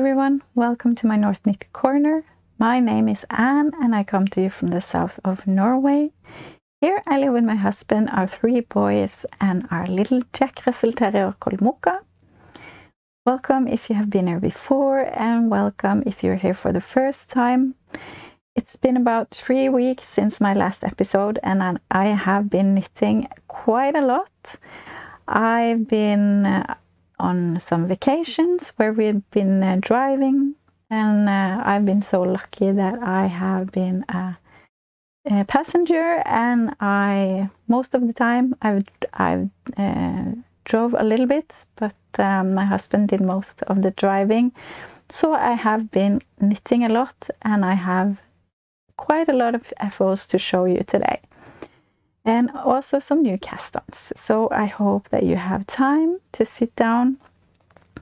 everyone, welcome to my North Knit Corner. My name is Anne and I come to you from the south of Norway. Here I live with my husband, our 3 boys and our little Jack Russell Terrier called Mocha. Welcome if you have been here before and welcome if you're here for the first time. It's been about 3 weeks since my last episode and I have been knitting quite a lot. I've been on some vacations where we've been driving, and I've been so lucky that I have been a passenger, and most of the time I've drove a little bit, but my husband did most of the driving. So I have been knitting a lot and I have quite a lot of FOs to show you today. And also some new cast-ons. So I hope that you have time to sit down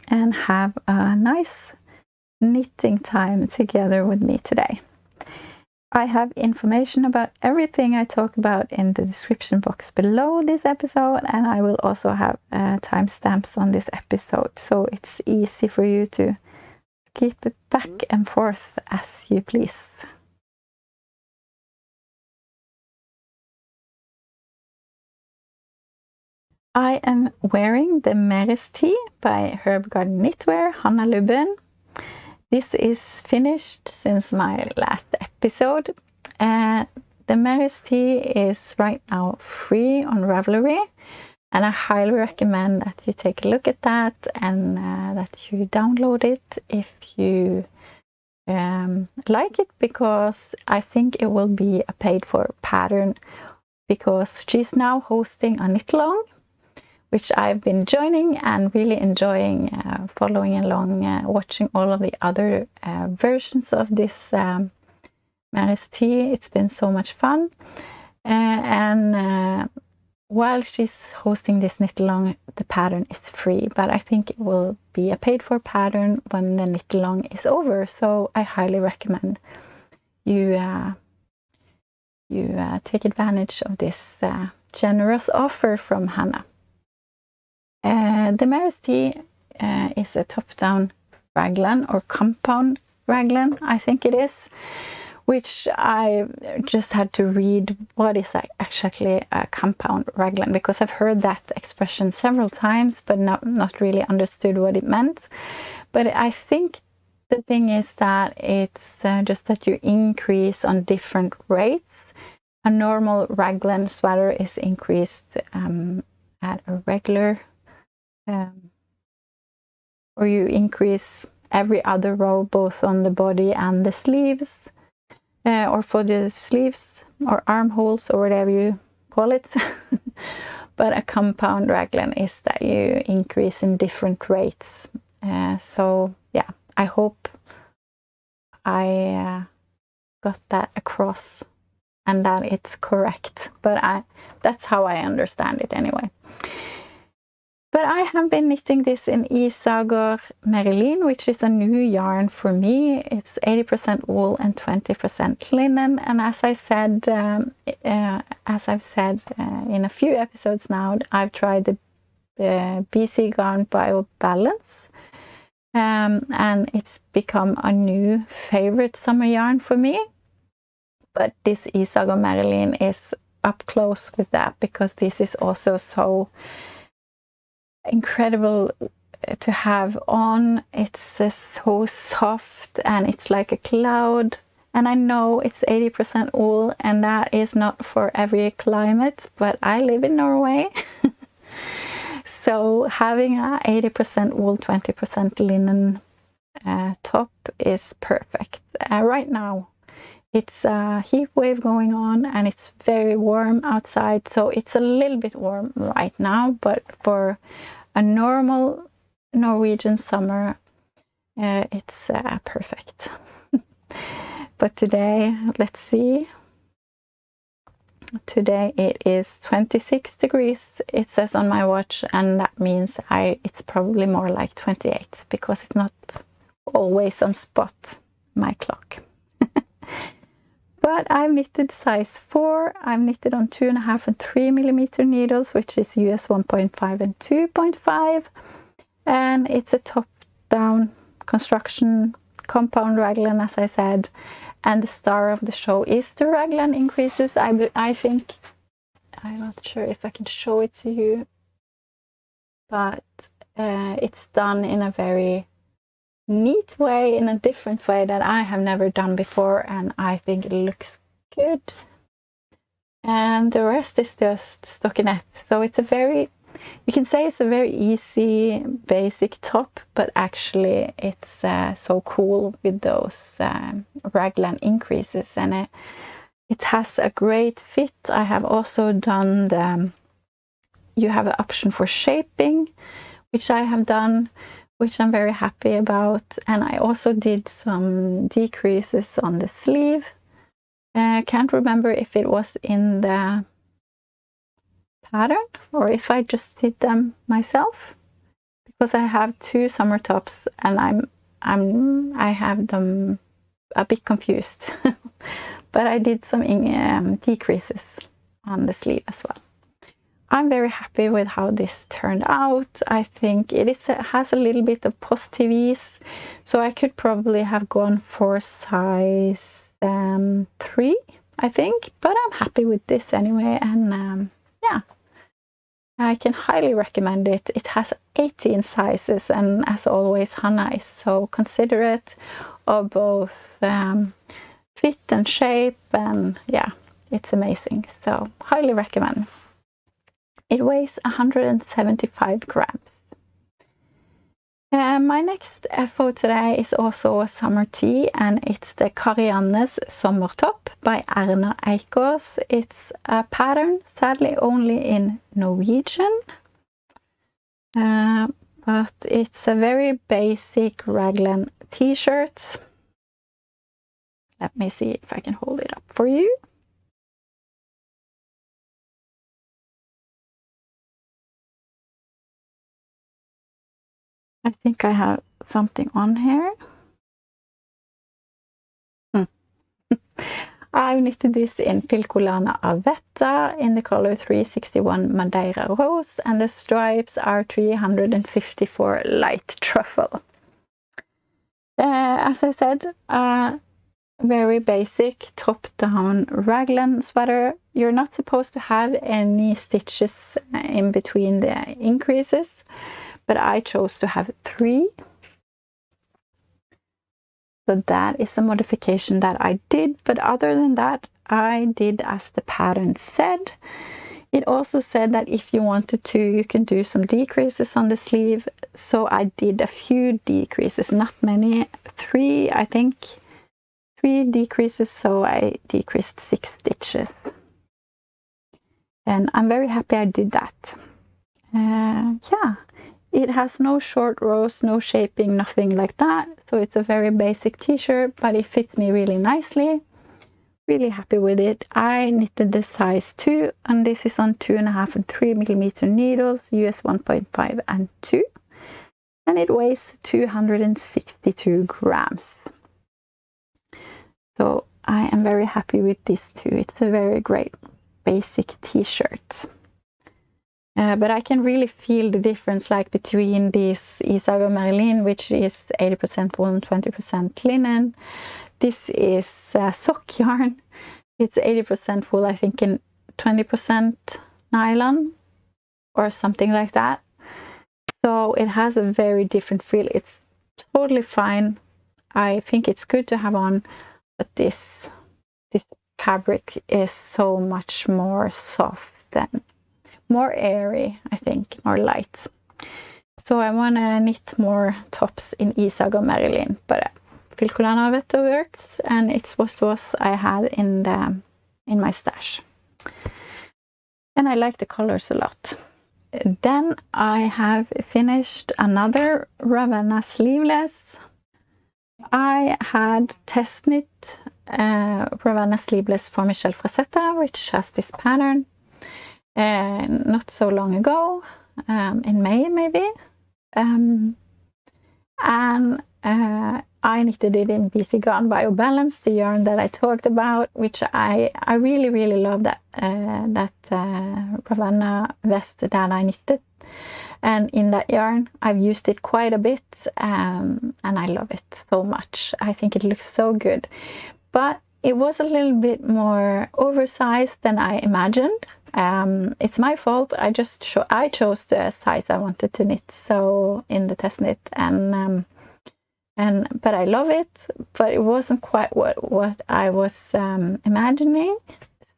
and have a nice knitting time together with me today. I have information about everything I talk about in the description box below this episode, and I will also have timestamps on this episode, so it's easy for you to skip it back and forth as you please. I am wearing the Meris tee by Herb Garden Knitwear, Hanna Lubben. This is finished since my last episode. The Meris tee is right now free on Ravelry, and I highly recommend that you take a look at that and that you download it if you like it, because I think it will be a paid for pattern, because she's now hosting a knit along, which I've been joining and really enjoying following along, watching all of the other versions of this Meris tee. It's been so much fun. And while she's hosting this knit along, the pattern is free, but I think it will be a paid for pattern when the knit along is over. So I highly recommend you take advantage of this generous offer from Hanna. The Meris tee is a top-down raglan or compound raglan, I think it is, which I just had to read what is actually a compound raglan, because I've heard that expression several times but not really understood what it meant. But I think the thing is that it's just that you increase on different rates. A normal raglan sweater is increased at a regular or you increase every other row, both on the body and the sleeves, or for the sleeves or armholes or whatever you call it. But a compound raglan is that you increase in different rates. So yeah, I hope I got that across and that it's correct, but that's how I understand it anyway. But I have been knitting this in Isager Merlin, which is a new yarn for me. It's 80% wool and 20% linen. And as I've said in a few episodes now, I've tried the BC Garn Bio Balance. And it's become a new favorite summer yarn for me. But this Isager Merlin is up close with that, because this is also so incredible to have on. It's so soft and it's like a cloud, and I know it's 80% wool and that is not for every climate, but I live in Norway. So having a 80% wool, 20% linen top is perfect. Right now it's a heat wave going on and it's very warm outside, so it's a little bit warm right now, but for a normal Norwegian summer, it's perfect. But today, let's see. Today it is 26 degrees, it says on my watch, and that means it's probably more like 28, because it's not always on spot, my clock. But I've knitted size 4. I've knitted on 2.5 and 3 millimeter needles, which is US 1.5 and 2.5. And it's a top-down construction compound raglan, as I said, and the star of the show is the raglan increases. I think, I'm not sure if I can show it to you, but it's done in a very neat way, in a different way that I have never done before, and I think it looks good. And the rest is just stockinette. So it's a very, you can say it's a very easy, basic top, but actually it's so cool with those raglan increases, and it has a great fit. I have also done you have an option for shaping, which I have done, which I'm very happy about. And I also did some decreases on the sleeve. I can't remember if it was in the pattern or if I just did them myself, because I have two Sommertopps and I have them a bit confused. But I did some decreases on the sleeve as well. I'm very happy with how this turned out. I think it has a little bit of positive ease, so I could probably have gone for size 3, I think, but I'm happy with this anyway, and yeah, I can highly recommend it. It has 18 sizes, and as always, Hanna is so considerate of both fit and shape, and yeah, it's amazing, so highly recommend. It weighs 175 grams. My next FO today is also a summer tea, and it's the Kari's Sommertopp by Erna Eikås. It's a pattern, sadly only in Norwegian, but it's a very basic raglan t-shirt. Let me see if I can hold it up for you. I think I have something on here. I've knitted this in Filcolana Avetta in the color 361 Madeira Rose, and the stripes are 354 light truffle. As I said, very basic top-down raglan sweater. You're not supposed to have any stitches in between the increases, but I chose to have 3. So that is a modification that I did, but other than that, I did as the pattern said. It also said that if you wanted to, you can do some decreases on the sleeve. So I did a few decreases, not many, 3, I think, 3 decreases, so I decreased 6 stitches. And I'm very happy I did that. Yeah. It has no short rows, no shaping, nothing like that. So it's a very basic t-shirt, but it fits me really nicely. Really happy with it. I knitted the size 2, and this is on 2.5 and 3 millimeter needles, US 1.5 and 2. And it weighs 262 grams. So I am very happy with this too. It's a very great basic t-shirt. But I can really feel the difference, like between this Isago Merlin, which is 80% wool and 20% linen. This is sock yarn. It's 80% wool, I think, and 20% nylon or something like that. So it has a very different feel. It's totally fine. I think it's good to have on, but this fabric is so much more soft and more airy, I think, more light. So I want to knit more tops in Isago Merlin, but Filcolana Avetta works, and it's what I had in my stash. And I like the colors a lot. Then I have finished another Ravenna Sleeveless. I had test knit Ravenna Sleeveless for Michele Frazzetta, which has this pattern. Not so long ago, in May maybe, and I knitted it in BC Garn Biobalance, the yarn that I talked about, which I really love that Ravenna vest that I knitted. And in that yarn, I've used it quite a bit, and I love it so much. I think it looks so good. But it was a little bit more oversized than I imagined. It's my fault. I chose the size I wanted to knit, so in the test knit, but I love it. But it wasn't quite what I was imagining.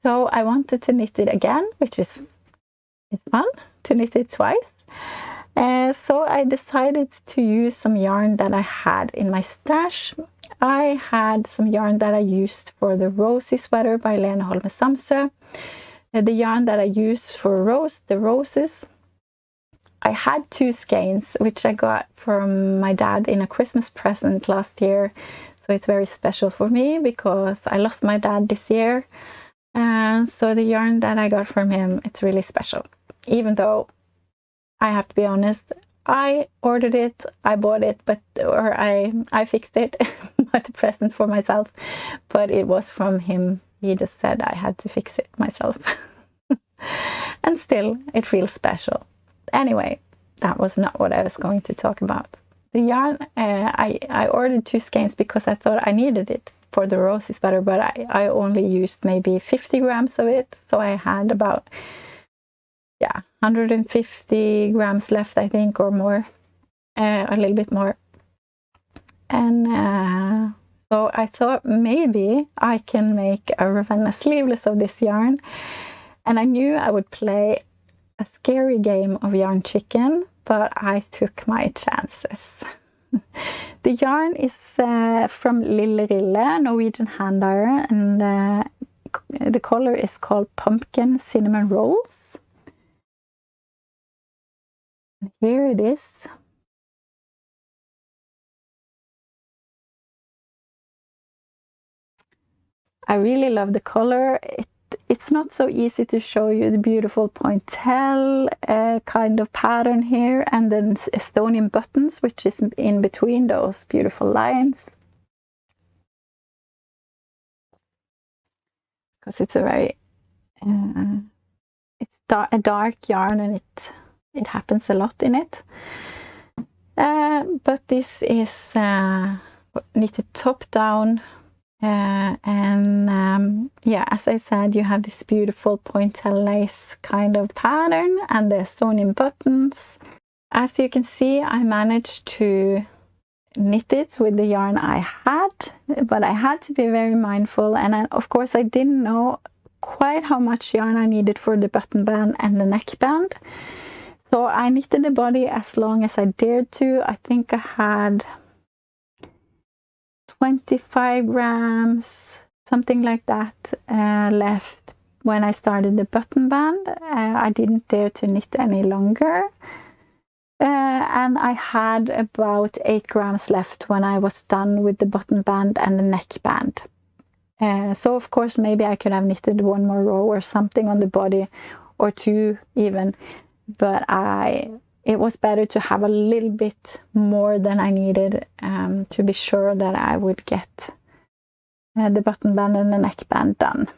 So I wanted to knit it again, which is fun to knit it twice. So I decided to use some yarn that I had in my stash. I had some yarn that I used for the Rosy sweater by Lena Holme Samsø. The yarn that I used for the roses, I had 2 skeins, which I got from my dad in a Christmas present last year. So it's very special for me because I lost my dad this year. And so the yarn that I got from him, it's really special. Even though I have to be honest, I ordered it, I bought it, I fixed it, bought a present for myself, but it was from him. He just said I had to fix it myself. And still, it feels special. Anyway, that was not what I was going to talk about. The yarn, I ordered 2 skeins because I thought I needed it for the Rosy sweater, but I only used maybe 50 grams of it. So I had about 150 grams left, I think, or more, a little bit more. And so I thought maybe I can make a Ravenna Sleeveless of this yarn. And I knew I would play a scary game of yarn chicken, but I took my chances. The yarn is from Lille Rille, Norwegian hand iron, and the color is called Pumpkin Cinnamon Rolls. And here it is. I really love the color. It's not so easy to show you the beautiful pointelle kind of pattern here, and then Estonian buttons, which is in between those beautiful lines. Because it's a very a dark yarn, and it happens a lot in it. But this is knitted top down. As I said, you have this beautiful pointelle lace kind of pattern and the Estonian buttons. As you can see, I managed to knit it with the yarn I had, but I had to be very mindful, and of course I didn't know quite how much yarn I needed for the button band and the neckband. So I knitted the body as long as I dared to. I think I had 25 grams, something like that, left when I started the button band. I didn't dare to knit any longer. And I had about 8 grams left when I was done with the button band and the neckband. So of course maybe I could have knitted 1 more row or something on the body, or 2 even, but it was better to have a little bit more than I needed to be sure that I would get the button band and the neckband done.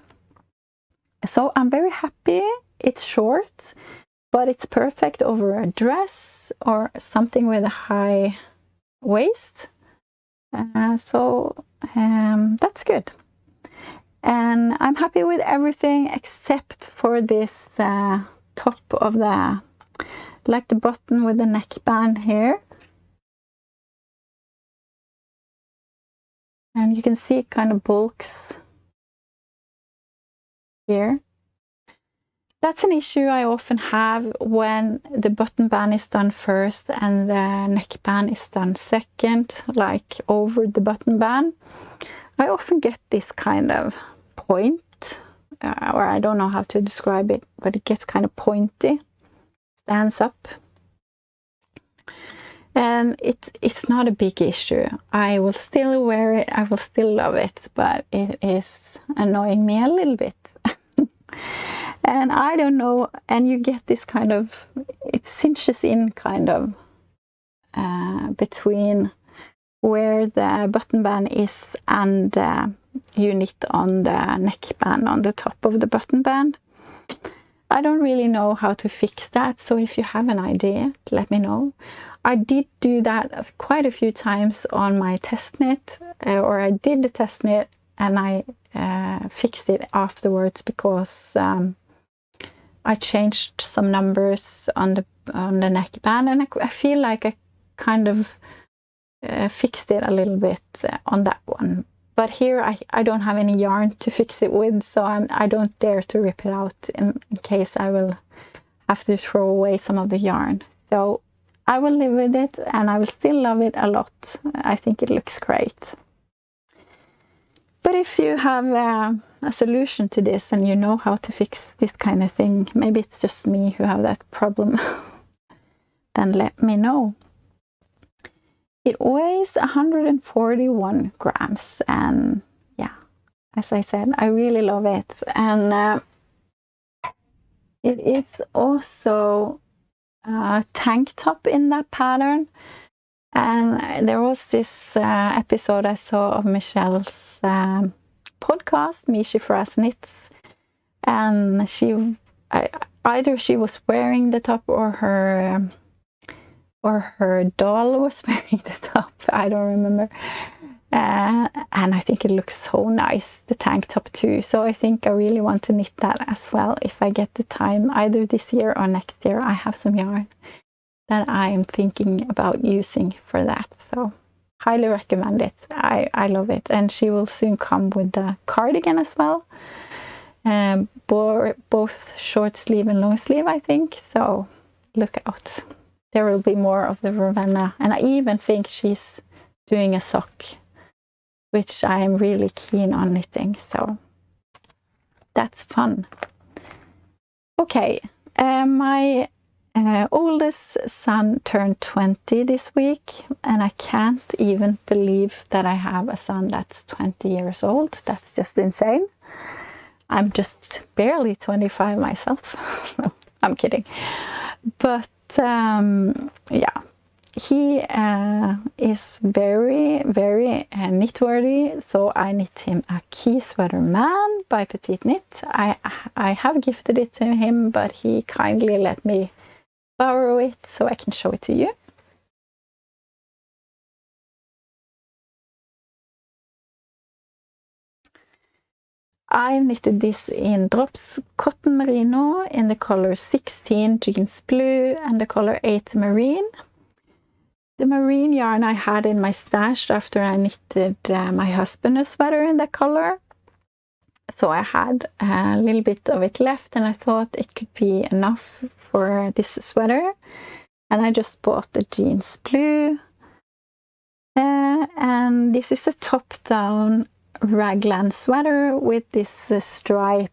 So I'm very happy. It's short, but it's perfect over a dress or something with a high waist. So that's good. And I'm happy with everything except for this top of the, like the button with the neckband here. And you can see it kind of bulks here. That's an issue I often have when the button band is done first and the neckband is done second, like over the button band. I often get this kind of point, or I don't know how to describe it, but it gets kind of pointy, stands up. And it's not a big issue. I will still wear it, I will still love it, but it is annoying me a little bit. And I don't know, and you get this kind of, it cinches in kind of between where the button band is and you knit on the neckband on the top of the button band. I don't really know how to fix that, so if you have an idea, let me know. I did do that quite a few times on my test knit, or I did the test knit and I fixed it afterwards because I changed some numbers on the neckband, and I feel like I kind of fixed it a little bit on that one. But here I don't have any yarn to fix it with, so I don't dare to rip it out in case I will have to throw away some of the yarn. So I will live with it, and I will still love it a lot. I think it looks great. But if you have a solution to this and you know how to fix this kind of thing, maybe it's just me who have that problem, then let me know. It weighs 141 grams, and yeah, as I said, I really love it. And it is also a tank top in that pattern. And there was this episode I saw of Michele's podcast, Michele Frazzetta, and either she was wearing the top or her doll was wearing the top. I don't remember. And I think it looks so nice, the tank top too. So I think I really want to knit that as well if I get the time, either this year or next year. I have some yarn that I'm thinking about using for that. So highly recommend it. I love it. And she will soon come with the cardigan as well. Both short sleeve and long sleeve, I think. So look out. There will be more of the Ravenna. And I even think she's doing a sock, which I am really keen on knitting. So that's fun. Okay, my oldest son turned 20 this week, and I can't even believe that I have a son that's 20 years old. That's just insane. I'm just barely 25 myself. No, I'm kidding. But yeah, he is very, very knit-worthy, so I knit him a key sweater man by Petiteknit. I have gifted it to him, but he kindly let me borrow it so I can show it to you. I knitted this in Drops Cotton Merino in the color 16 Jeans Blue and the color 8 Marine. The marine yarn I had in my stash after I knitted my husband a sweater in that color. So I had a little bit of it left, and I thought it could be enough for this sweater. And I just bought the Jeans Blue. And this is a top-down raglan sweater with this stripe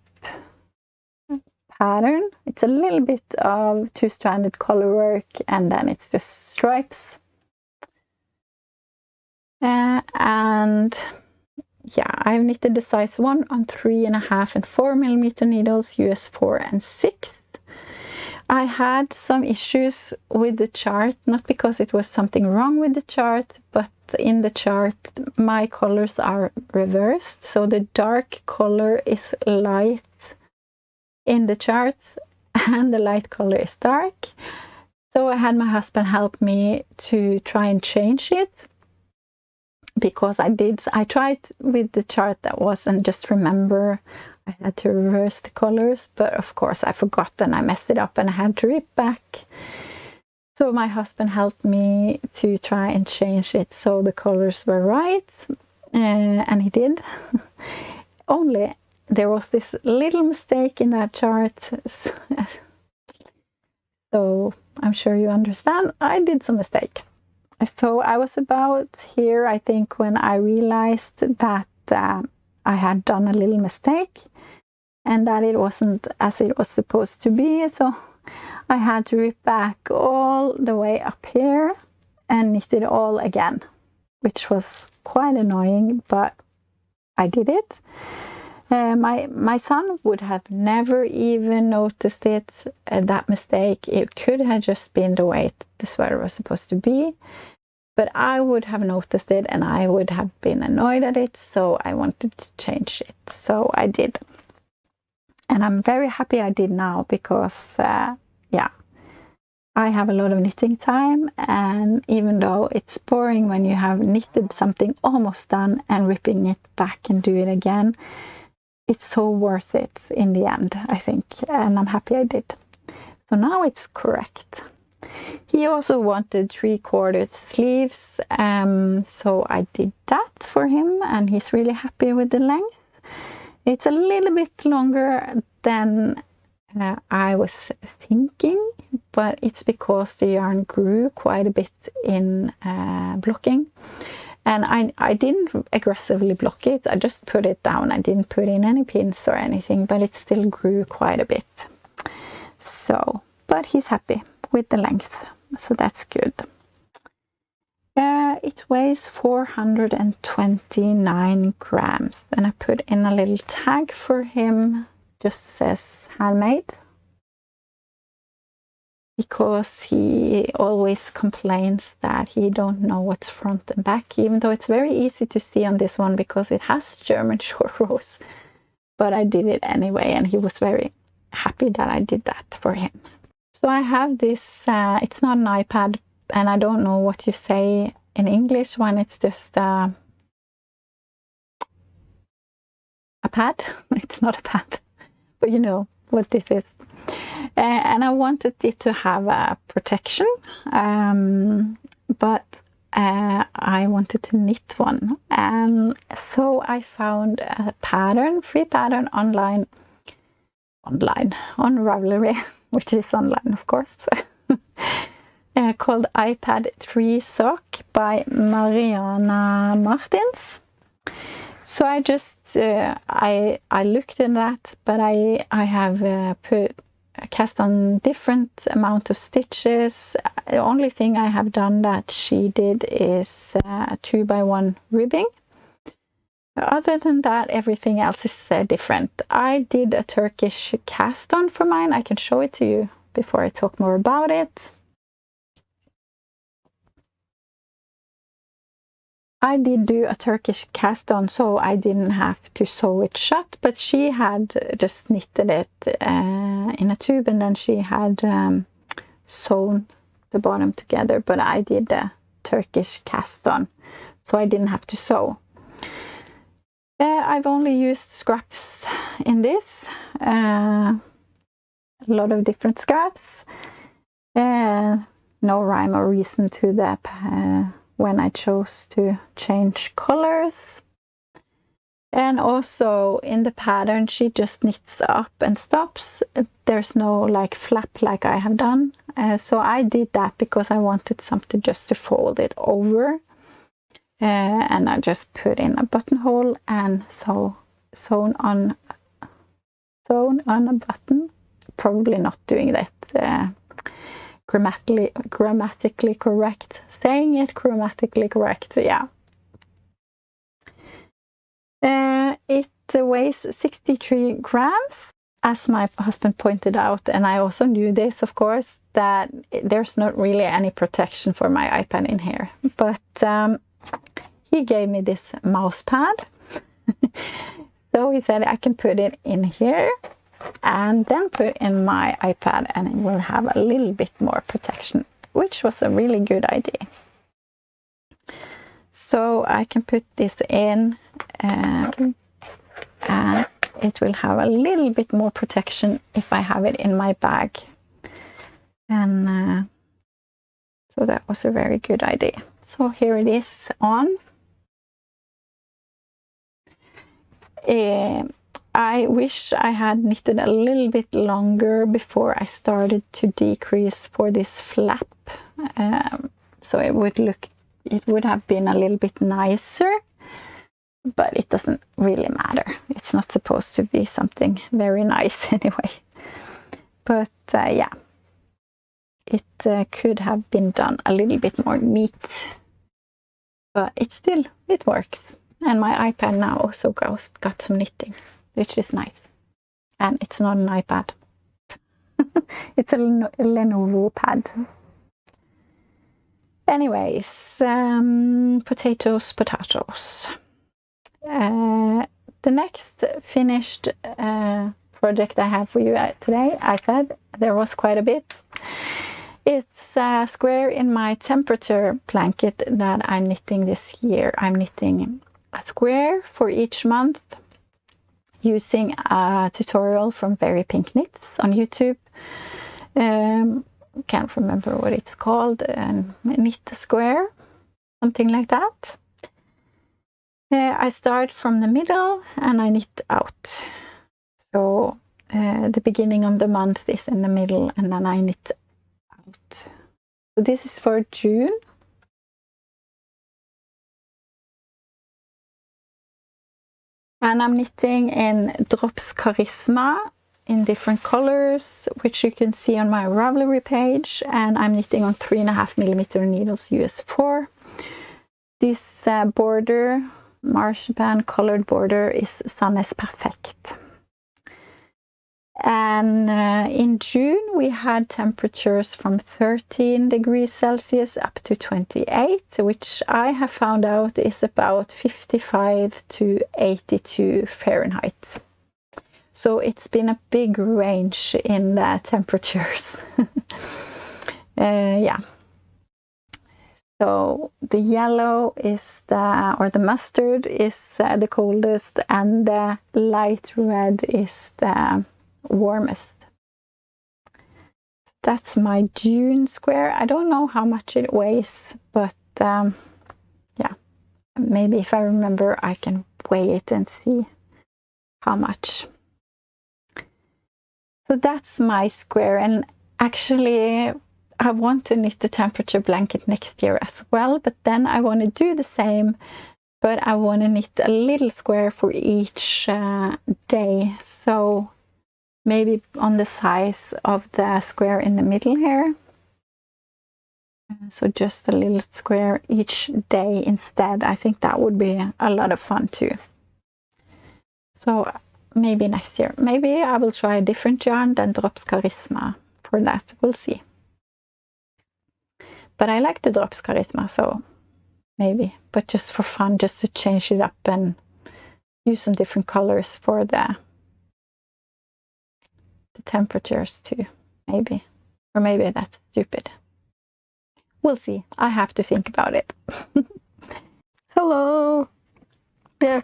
pattern. It's a little bit of two-stranded color work, and then it's just stripes. And yeah, I've knitted the size 1 on 3.5 and 4 millimeter needles, US 4 and 6. I had some issues with the chart, not because it was something wrong with the chart, but in the chart my colors are reversed, so the dark color is light in the chart and the light color is dark. So I had my husband help me to try and change it, because I tried with the chart that was, and just remember I had to reverse the colors, but of course I forgot and I messed it up and I had to rip back. So my husband helped me to try and change it so the colors were right, and he did. Only there was this little mistake in that chart. So I'm sure you understand, I did some mistake. So I was about here, I think, when I realized that I had done a little mistake and that it wasn't as it was supposed to be. So I had to rip back all the way up here and knit it all again, which was quite annoying, but I did it. My son would have never even noticed it, that mistake. It could have just been the way the sweater was supposed to be. But I would have noticed it and I would have been annoyed at it, so I wanted to change it. So I did. And I'm very happy I did now because, yeah, I have a lot of knitting time, and even though it's boring when you have knitted something almost done and ripping it back and do it again, it's so worth it in the end, I think, and I'm happy I did. So now it's correct. He also wanted 3/4 sleeves, so I did that for him, and he's really happy with the length. It's a little bit longer than I was thinking, but it's because the yarn grew quite a bit in blocking, and I didn't aggressively block it. I just put it down. I didn't put in any pins or anything, but it still grew quite a bit. So, but he's happy with the length, so that's good. It weighs 429 grams, and I put in a little tag for him, just says handmade, because he always complains that he don't know what's front and back, even though it's very easy to see on this one because it has German short rows. But I did it anyway, and he was very happy that I did that for him. So I have this, it's not an iPad, and I don't know what you say in English when it's just a pad. It's not a pad, but you know what this is. And I wanted it to have a protection, but I wanted to knit one. So I found a pattern, free pattern online on Ravelry, which is online, of course, called iPad 3 Sock by Mariana Martins. So I just, I looked at that, but I have cast on different amount of stitches. The only thing I have done that she did is 2x1 ribbing. Other than that, everything else is different. I did a Turkish cast on for mine. I can show it to you before I talk more about it. I did do a Turkish cast on, so I didn't have to sew it shut, but she had just knitted it in a tube, and then she had sewn the bottom together, but I did a Turkish cast on, so I didn't have to sew. I've only used scraps in this, a lot of different scraps. No rhyme or reason to that when I chose to change colors. And also in the pattern she just knits up and stops. There's no like flap like I have done, so I did that because I wanted something just to fold it over, and I just put in a buttonhole and sewn on a button. Probably not doing that grammatically correct, saying it grammatically correct, yeah. It weighs 63 grams, as my husband pointed out, and I also knew this, of course, that there's not really any protection for my iPad in here, but he gave me this mouse pad. So he said I can put it in here and then put in my iPad, and it will have a little bit more protection, which was a really good idea. So I can put this in and it will have a little bit more protection if I have it in my bag. And so that was a very good idea. So here it is on. I wish I had knitted a little bit longer before I started to decrease for this flap, so it would have been a little bit nicer, but it doesn't really matter. It's not supposed to be something very nice anyway. But yeah, it could have been done a little bit more neat, but it works. And my iPad now also got some knitting, which is nice. And it's not an iPad. It's a Lenovo pad. Anyways, potatoes. The next finished project I have for you today. I said there was quite a bit. It's a square in my temperature blanket that I'm knitting this year. I'm knitting a square for each month using a tutorial from Very Pink Knits on YouTube. Can't remember what it's called. Knit a square, something like that. I start from the middle and I knit out. So the beginning of the month is in the middle and then I knit out. So this is for June. And I'm knitting in Drops Charisma in different colors, which you can see on my Ravelry page. And I'm knitting on 3.5mm needles US 4. This border, marzipan colored border, is Sannes Perfect. And in June we had temperatures from 13 degrees Celsius up to 28, which I have found out is about 55 to 82 Fahrenheit. So it's been a big range in the temperatures. Yeah. So the yellow is the mustard is the coldest, and the light red is the warmest. That's my June square. I don't know how much it weighs, but yeah, maybe if I remember I can weigh it and see how much. So that's my square, and actually I want to knit the temperature blanket next year as well, but then I want to do the same, but I want to knit a little square for each day. So maybe on the size of the square in the middle here. So just a little square each day instead. I think that would be a lot of fun too. So maybe next year. Maybe I will try a different yarn than Drops Charisma for that. We'll see. But I like the Drops Charisma, so maybe. But just for fun, just to change it up and use some different colors for the temperatures too, maybe. Or maybe that's stupid. We'll see. I have to think about it. Hello. Yeah.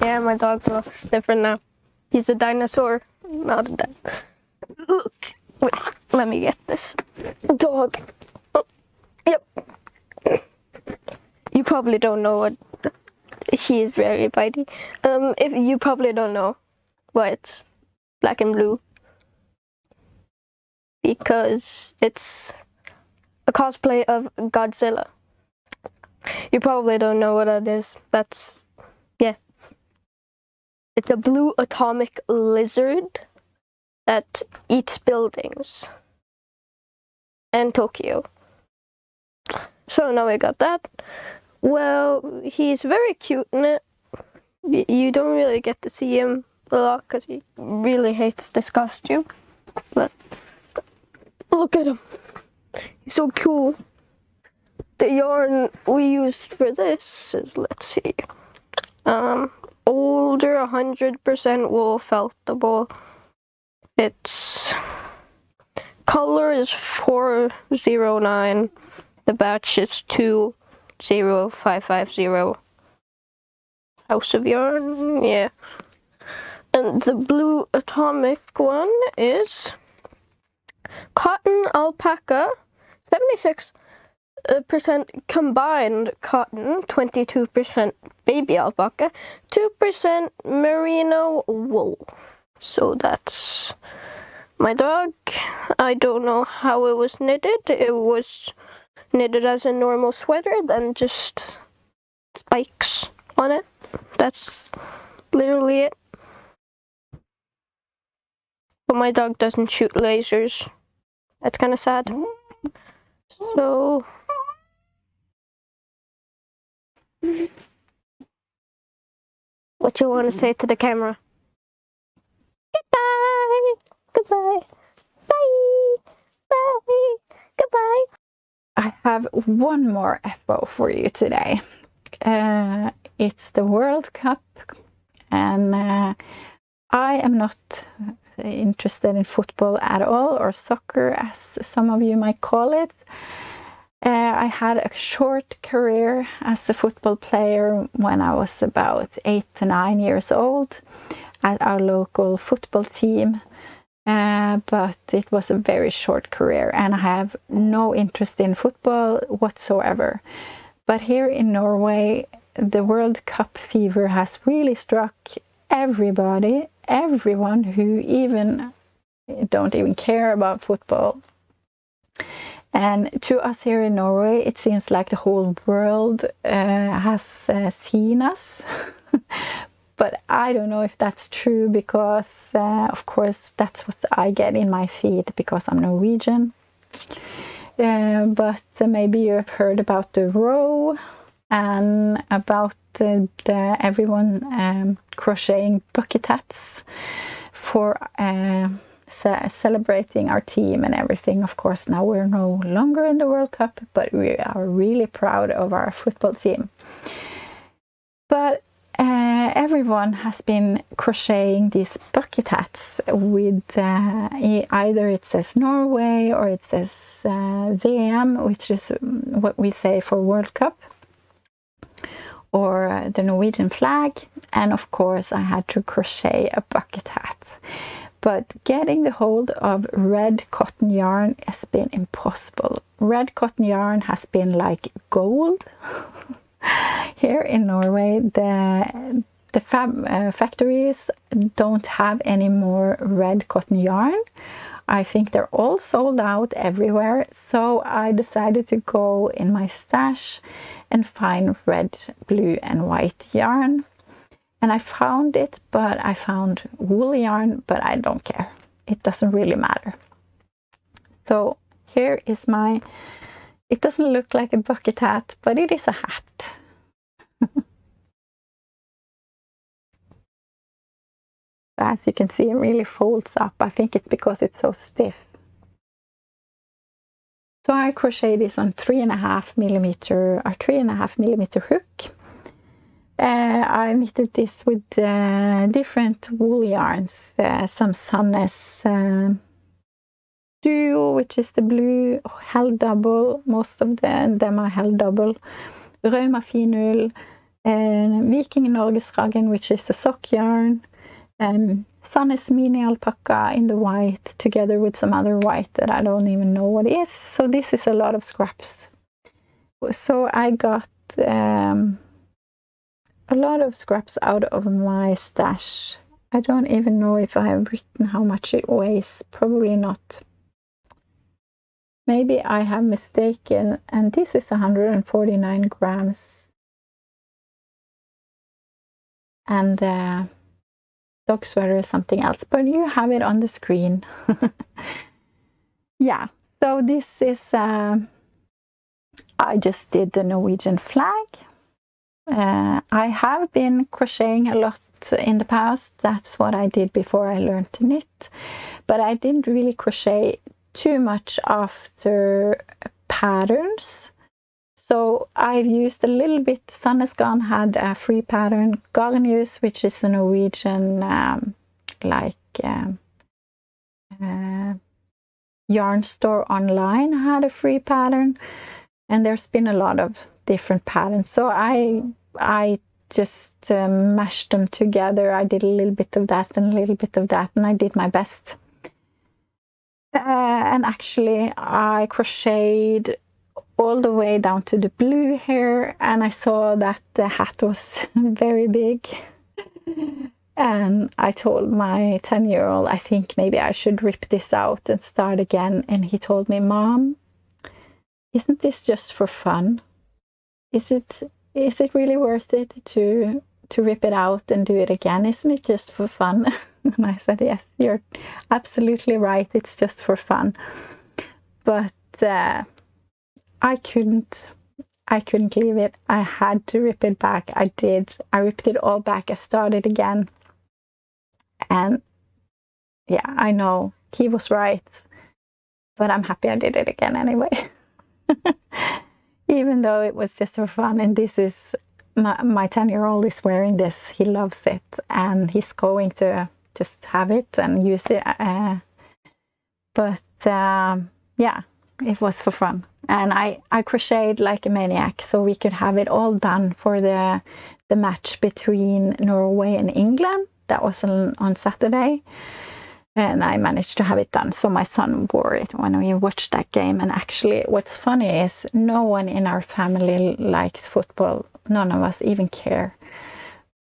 Yeah, my dog looks different now. He's a dinosaur, not a dog. Look. Wait, let me get this dog. Oh, yep. You probably don't know what. She is very bitey. If you probably don't know why it's black and blue, because it's a cosplay of Godzilla. You probably don't know what that is. That's, yeah. It's a blue atomic lizard that eats buildings in Tokyo. So now we got that. Well, he's very cute in it. You don't really get to see him a lot because he really hates this costume. But look at him. He's so cool. The yarn we used for this is, let's see, older 100% wool feltable. Its color is 409. The batch is 20550. House of Yarn, yeah. And the blue atomic one is cotton alpaca, 76% combined cotton, 22% baby alpaca, 2% merino wool. So that's my dog. I don't know how it was knitted. It was knitted as a normal sweater, then just spikes on it. That's literally it. But my dog doesn't shoot lasers. That's kind of sad. So what you want to say to the camera? Goodbye. Goodbye. Bye. Bye. Goodbye. I have one more FO for you today. It's the World Cup, and I am not interested in football at all, or soccer as some of you might call it. I had a short career as a football player when I was about 8 to 9 years old at our local football team, but it was a very short career and I have no interest in football whatsoever. But here in Norway, the World Cup fever has really struck everyone who don't even care about football. And to us here in Norway, it seems like the whole world has seen us. But I don't know if that's true because, of course, that's what I get in my feed because I'm Norwegian. But maybe you have heard about the row and about everyone crocheting bucket hats for celebrating our team and everything. Of course, now we're no longer in the World Cup, but we are really proud of our football team. But everyone has been crocheting these bucket hats with either it says Norway or it says VM, which is what we say for World Cup, or the Norwegian flag. And of course I had to crochet a bucket hat. But getting the hold of red cotton yarn has been impossible. Red cotton yarn has been like gold. Here in Norway, the factories don't have any more red cotton yarn. I think they're all sold out everywhere. So I decided to go in my stash and find red, blue and white yarn. And I found it, but I found wool yarn, but I don't care. It doesn't really matter. So here is it doesn't look like a bucket hat, but it is a hat. As you can see, it really folds up. I think it's because it's so stiff. So I crocheted this on 3.5 millimeter hook. I knitted this with different wool yarns, some Sandnes Duo, which is the blue, held double, most of them are held double, Rauma Finull, Viking Norgesragen, which is the sock yarn, Sandnes Mini Alpaca in the white, together with some other white that I don't even know what it is. So this is a lot of scraps. So I got a lot of scraps out of my stash. I don't even know if I have written how much it weighs. Probably not. Maybe I have mistaken, and this is 149 grams. And dog sweater is something else, but you have it on the screen. Yeah, so this is, I just did the Norwegian flag. I have been crocheting a lot in the past. That's what I did before I learned to knit. But I didn't really crochet too much after patterns. So I've used a little bit. Sandnes Garn had a free pattern. Garnhus, which is a Norwegian yarn store online, had a free pattern. And there's been a lot of different patterns. So I just mashed them together. I did a little bit of that and a little bit of that, and I did my best. And actually, I crocheted all the way down to the blue here, and I saw that the hat was very big. And I told my 10-year-old, I think maybe I should rip this out and start again. And he told me, Mom, isn't this just for fun? Is it really worth it to rip it out and do it again? Isn't it just for fun? And I said, yes, you're absolutely right. It's just for fun. But I couldn't leave it. I had to rip it back. I did. I ripped it all back. I started again. And yeah, I know he was right, but I'm happy I did it again anyway. Even though it was just for fun. And this is my 10-year-old is wearing this. He loves it, and he's going to just have it and use it. But yeah, it was for fun. And I crocheted like a maniac so we could have it all done for the match between Norway and England. That was on Saturday. And I managed to have it done. So my son wore it when we watched that game. And actually, what's funny is no one in our family likes football. None of us even care.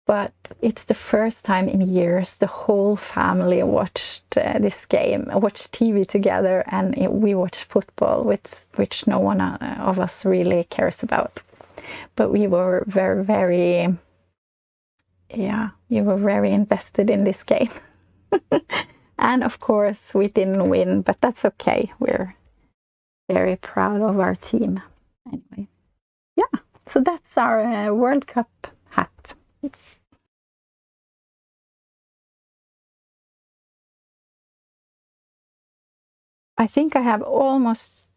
But it's the first time in years the whole family watched this game, watched TV together, and we watched football, which no one of us really cares about. But we were very invested in this game. And of course, we didn't win, but that's okay. We're very proud of our team. Anyway, yeah, so that's our World Cup hat. I think I have almost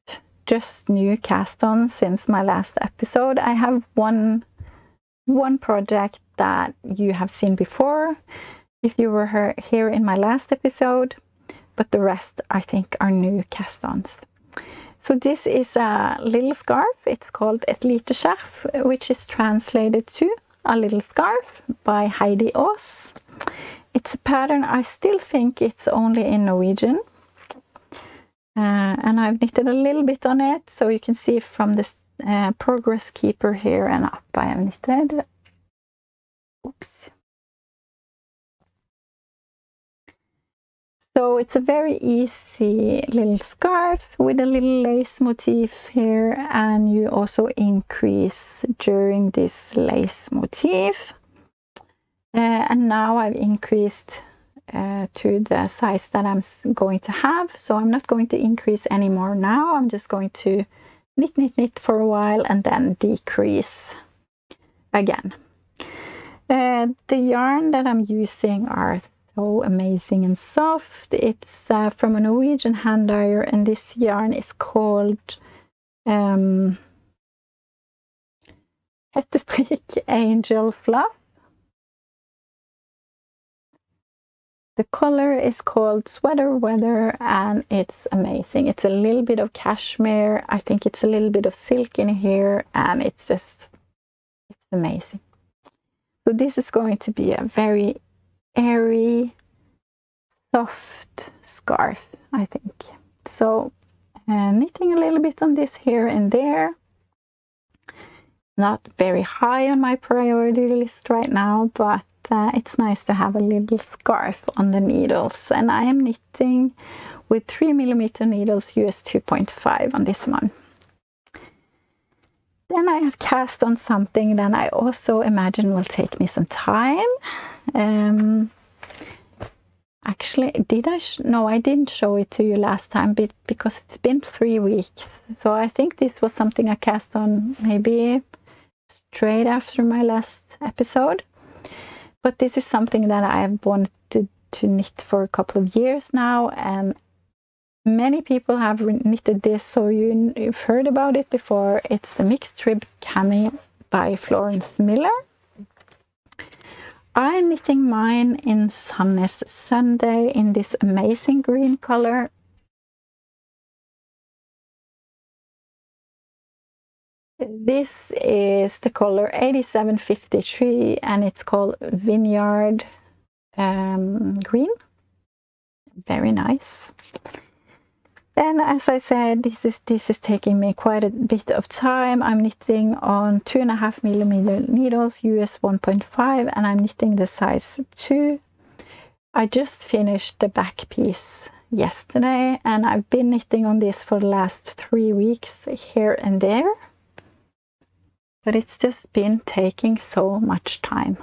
just new cast-ons since my last episode. I have one project that you have seen before, if you were here in my last episode, but the rest I think are new cast-ons. So this is a little scarf. It's called et lite skjerf, which is translated to a little scarf by Heidi Aas. It's a pattern, I still think it's only in Norwegian. And I've knitted a little bit on it, so you can see from this progress keeper here and up I have knitted. Oops. So it's a very easy little scarf with a little lace motif here, and you also increase during this lace motif. And now I've increased to the size that I'm going to have, so I'm not going to increase anymore now. I'm just going to knit for a while and then decrease again. The yarn that I'm using are so amazing and soft. It's from a Norwegian hand dyer, and this yarn is called Petiteknit Angel Fluff. The color is called Sweater Weather, and it's amazing. It's a little bit of cashmere. I think it's a little bit of silk in here, and it's amazing. So this is going to be a very airy, soft scarf, I think. So knitting a little bit on this here and there. Not very high on my priority list right now, but it's nice to have a little scarf on the needles. And I am knitting with 3mm needles US 2.5 on this one. Then I have cast on something that I also imagine will take me some time. Actually, did I? No, I didn't show it to you last time because it's been 3 weeks. So I think this was something I cast on maybe straight after my last episode. But this is something that I've wanted to knit for a couple of years now, and many people have knitted this, so you've heard about it before. It's the mixed rib cami by Florence Miller. I'm knitting mine in Sunnis Sunday in this amazing green color. This is the color 8753, and it's called Vineyard Green. Very nice. Then, as I said, this is taking me quite a bit of time. I'm knitting on 2.5mm needles, US 1.5, and I'm knitting the size 2. I just finished the back piece yesterday, and I've been knitting on this for the last 3 weeks here and there. But it's just been taking so much time.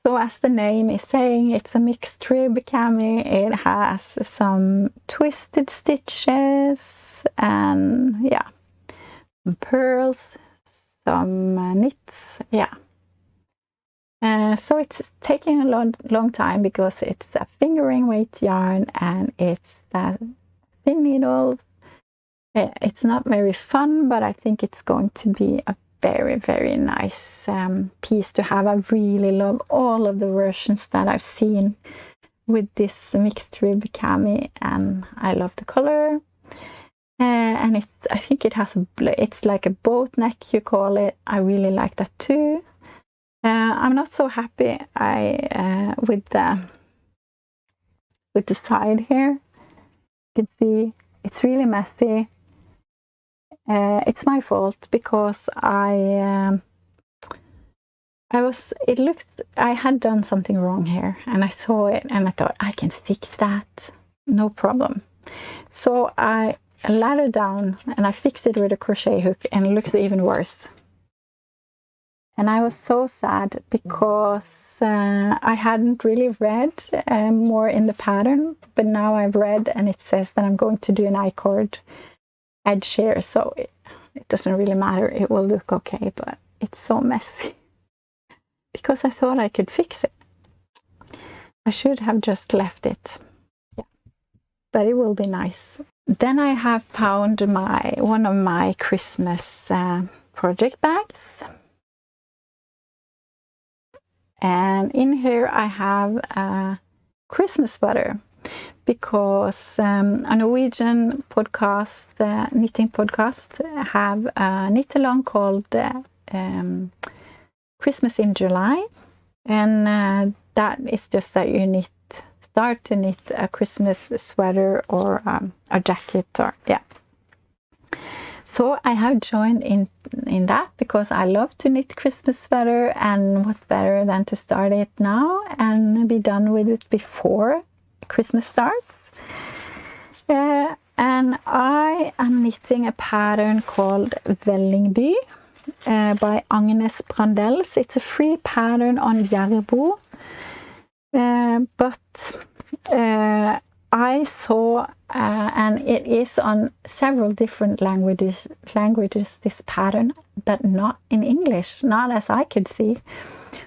So as the name is saying, it's a mixed rib cami. It has some twisted stitches and yeah, some pearls, some knits, yeah. So it's taking a long time because it's a fingering weight yarn and it's thin needles. It's not very fun, but I think it's going to be a very, very nice piece to have. I really love all of the versions that I've seen with this mixed rib cami, and I love the color. And I think it has it's like a boat neck, you call it. I really like that too. I'm not so happy with the side here. You can see it's really messy. It's my fault because I had done something wrong here, and I saw it and I thought I can fix that, no problem. So I laddered down and I fixed it with a crochet hook, and it looks even worse. And I was so sad because I hadn't really read more in the pattern, but now I've read and it says that I'm going to do an I-cord edge here, so it doesn't really matter, it will look okay, but it's so messy because I thought I could fix it. I should have just left it, yeah, but it will be nice. Then I have found one of my Christmas project bags. And in here I have a Christmas sweater because a Norwegian podcast, knitting podcast, have a knit-along called Christmas in July. And that is just that you start to knit a Christmas sweater or a jacket, or yeah. So I have joined in that because I love to knit Christmas sweater, and what better than to start it now and be done with it before Christmas starts. And I am knitting a pattern called Vallingby by Agnes Brandels. It's a free pattern on Järbo, but I saw, and it is on several different languages, this pattern, but not in English, not as I could see,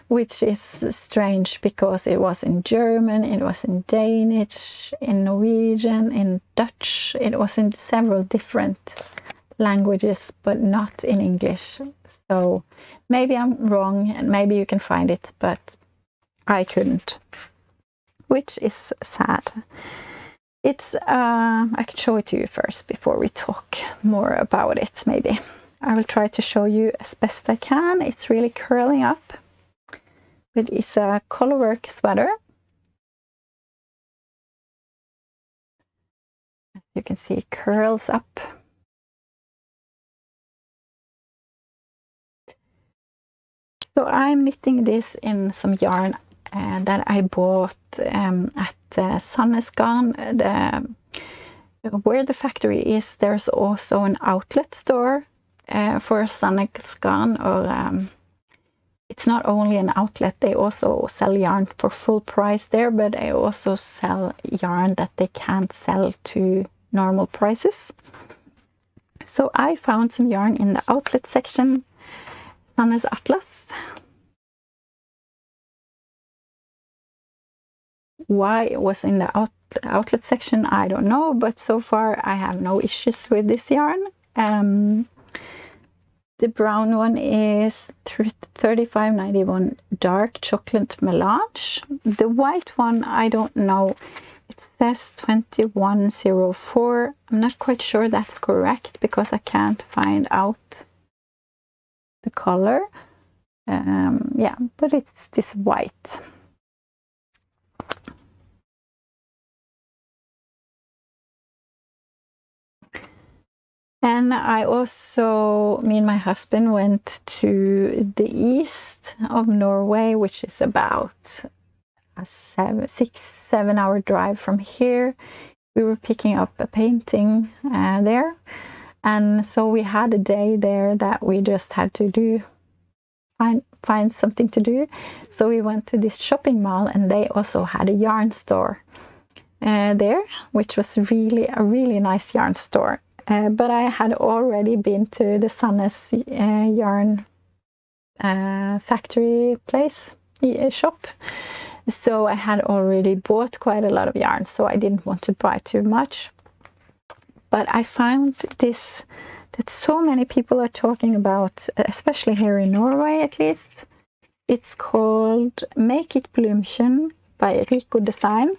which is strange because it was in German, it was in Danish, in Norwegian, in Dutch. It was in several different languages, but not in English. So maybe I'm wrong, and maybe you can find it, but I couldn't, which is sad. It's I could show it to you first before we talk more about it. Maybe I will try to show you as best I can. It's really curling up. It is a colorwork sweater. As you can see, it curls up. So I'm knitting this in some yarn that I bought at Sandnes Garn. Where the factory is, there's also an outlet store for Sandnes Garn, or it's not only an outlet, they also sell yarn for full price there, but they also sell yarn that they can't sell to normal prices. So I found some yarn in the outlet section, Sandnes Atlas. Why it was in the outlet section, I don't know, but so far I have no issues with this yarn. The brown one is 35.91 dark chocolate melange. The white one, I don't know. It says 2104. I'm not quite sure that's correct because I can't find out the color. Yeah, but it's this white. And I also, me and my husband went to the east of Norway, which is about a 6-7 hour drive from here. We were picking up a painting there. And so we had a day there that we just had to find something to do. So we went to this shopping mall, and they also had a yarn store there, which was really a really nice yarn store. But I had already been to the Sandnes yarn factory place shop, so I had already bought quite a lot of yarn, so I didn't want to buy too much. But I found this that so many people are talking about, especially here in Norway at least. It's called Make It Blümchen by Rico Design.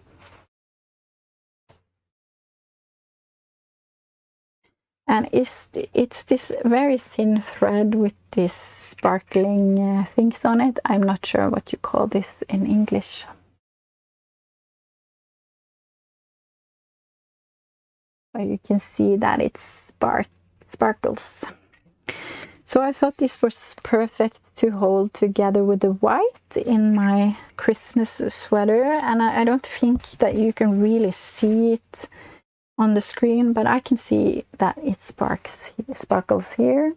And it's this very thin thread with these sparkling things on it. I'm not sure what you call this in English. But you can see that it sparkles. So I thought this was perfect to hold together with the white in my Christmas sweater. And I don't think that you can really see it on the screen, but I can see that it sparkles here.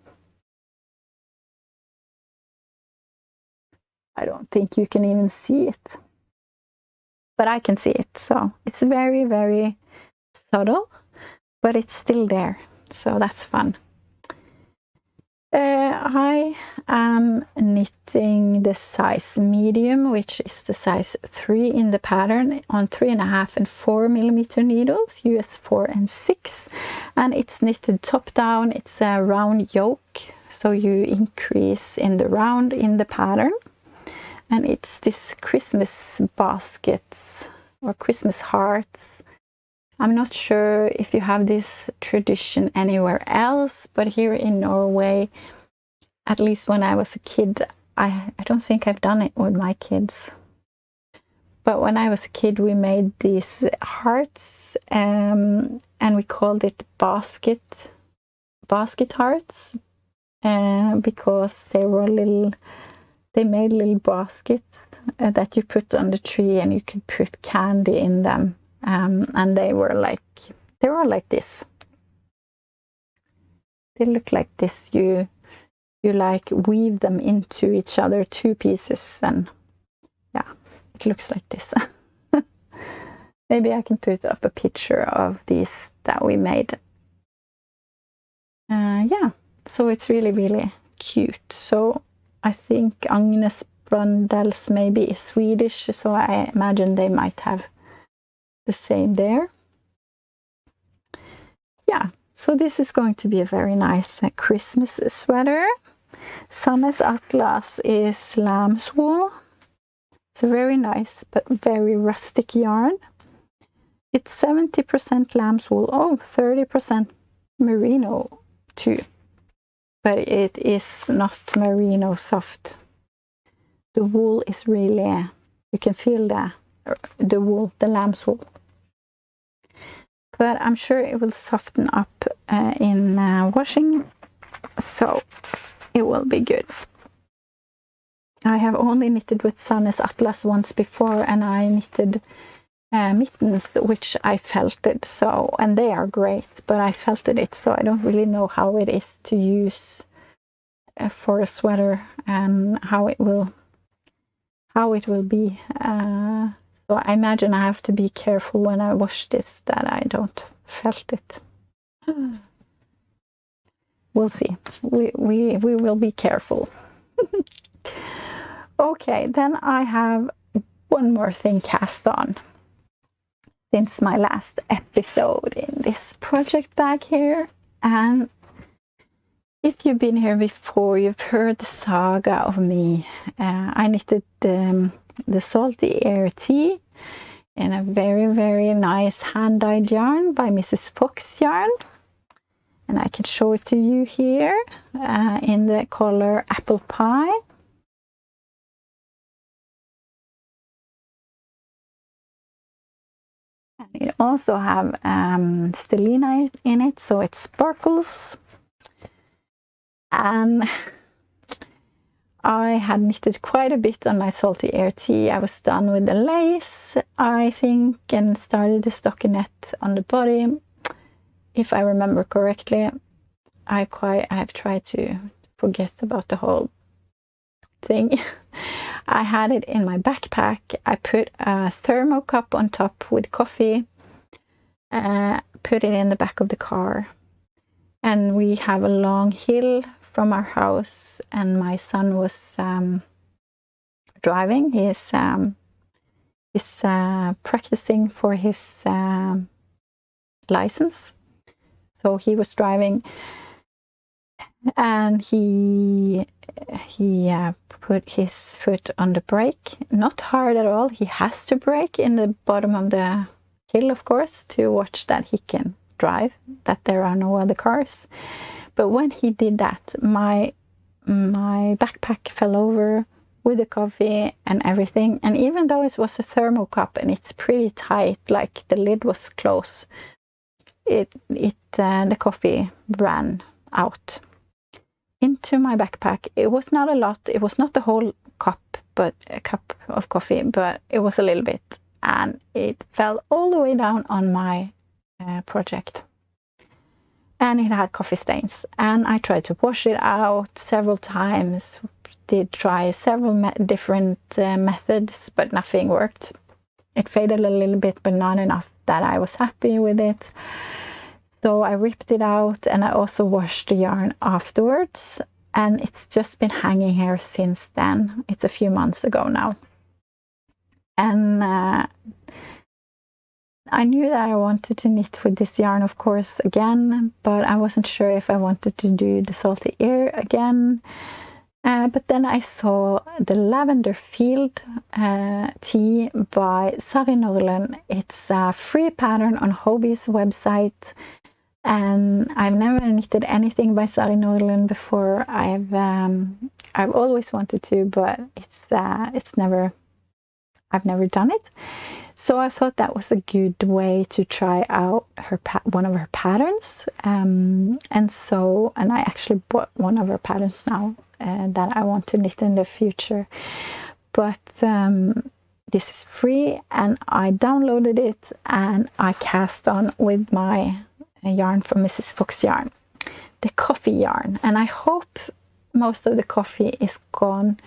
I don't think you can even see it, but I can see it. So it's very, very subtle, but it's still there. So that's fun. I am knitting the size medium, which is the size 3 in the pattern, on 3.5 and 4 millimeter needles, US 4 and 6, and it's knitted top down. It's a round yoke, so you increase in the round in the pattern, and it's this Christmas baskets or Christmas hearts. I'm not sure if you have this tradition anywhere else, but here in Norway, at least when I was a kid, I don't think I've done it with my kids. But when I was a kid, we made these hearts, and we called it basket hearts, because they made little baskets that you put on the tree, and you could put candy in them. And they were like this. They look like this. You like weave them into each other, 2 pieces, and yeah, it looks like this. Maybe I can put up a picture of these that we made. Yeah, so it's really, really cute. So I think Agnes Brandels maybe is Swedish, so I imagine they might have the same there. Yeah, so this is going to be a very nice Christmas sweater. Sannes Atlas is lamb's wool. It's a very nice but very rustic yarn. It's 70% lamb's wool, 30% merino too, but it is not merino soft. The wool is really, you can feel the wool, the lamb's wool. But I'm sure it will soften up in washing, so it will be good. I have only knitted with Sannes Atlas once before, and I knitted mittens, which I felted, so, and they are great, but I felted it, so I don't really know how it is to use for a sweater and how it will be. So I imagine I have to be careful when I wash this that I don't felt it. We'll see. We will be careful. Okay, then I have one more thing cast on since my last episode in this project bag here. And if you've been here before, you've heard the saga of me. I knitted the Salty Air Tea in a very, very nice hand-dyed yarn by Mrs. Fox Yarn. And I can show it to you here in the color Apple Pie. And it also have stellina in it, so it sparkles. And I had knitted quite a bit on my Salty Air Tea. I was done with the lace, I think, and started the stockinette on the body. If I remember correctly, I have tried to forget about the whole thing. I had it in my backpack. I put a thermo cup on top with coffee, put it in the back of the car, and we have a long hill from our house, and my son was driving. He's practicing for his license, so he was driving, and he put his foot on the brake, not hard at all. He has to brake in the bottom of the hill, of course, to watch that he can drive, that there are no other cars. But when he did that, my backpack fell over with the coffee and everything. And even though it was a thermo cup and it's pretty tight, like the lid was close, the coffee ran out into my backpack. It was not a lot. It was not the whole cup, but a cup of coffee, but it was a little bit, and it fell all the way down on my project. And it had coffee stains, and I tried to wash it out several times, did try several different methods, but nothing worked. It faded a little bit, but not enough that I was happy with it. So I ripped it out, and I also washed the yarn afterwards, and it's just been hanging here since then. It's a few months ago now. And I knew that I wanted to knit with this yarn, of course, again, but I wasn't sure if I wanted to do the salty ear again. But then I saw the Lavender Field tee by Sari Nordlund. It's a free pattern on Hobby's website, and I've never knitted anything by Sari Nordlund before. I've always wanted to, but I've never done it. So I thought that was a good way to try out one of her patterns, and I actually bought one of her patterns now that I want to knit in the future. But this is free, and I downloaded it and I cast on with my yarn from Mrs. Fox Yarn, the coffee yarn, and I hope most of the coffee is gone.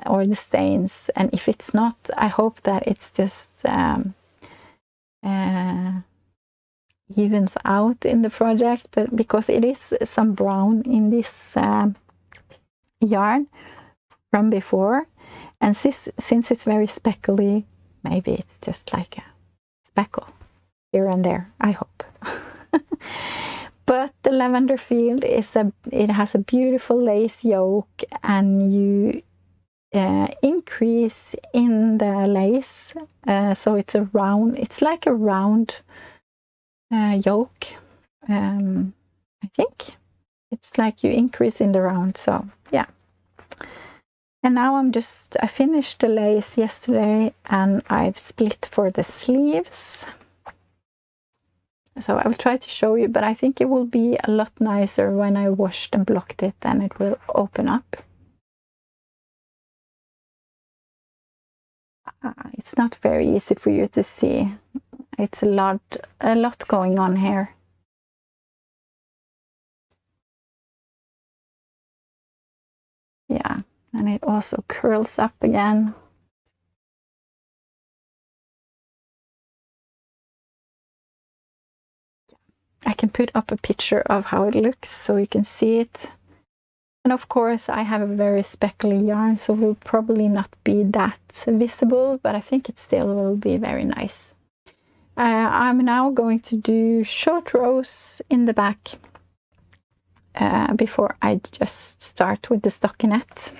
Or the stains, and if it's not, I hope that it's just evens out in the project, but because it is some brown in this yarn from before, and since it's very speckly, maybe it's just like a speckle here and there, I hope. But the Lavender Field it has a beautiful lace yoke, and you increase in the lace, so it's like a round yoke. I think it's like you increase in the round. So yeah. And now I finished the lace yesterday, and I've split for the sleeves. So I will try to show you, but I think it will be a lot nicer when I washed and blocked it, and it will open up. It's not very easy for you to see. It's a lot going on here. Yeah, and it also curls up again. I can put up a picture of how it looks so you can see it. And of course, I have a very speckly yarn, so it will probably not be that visible, but I think it still will be very nice. I'm now going to do short rows in the back before I just start with the stockinette.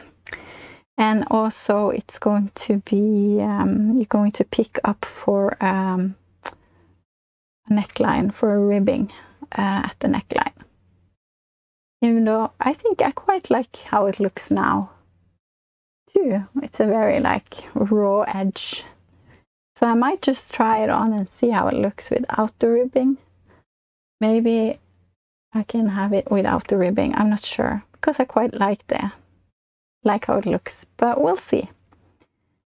And also it's going to be, you're going to pick up for a neckline, for a ribbing at the neckline. Even though I think I quite like how it looks now too. It's a very raw edge. So I might just try it on and see how it looks without the ribbing. Maybe I can have it without the ribbing. I'm not sure, because I quite like how it looks. But we'll see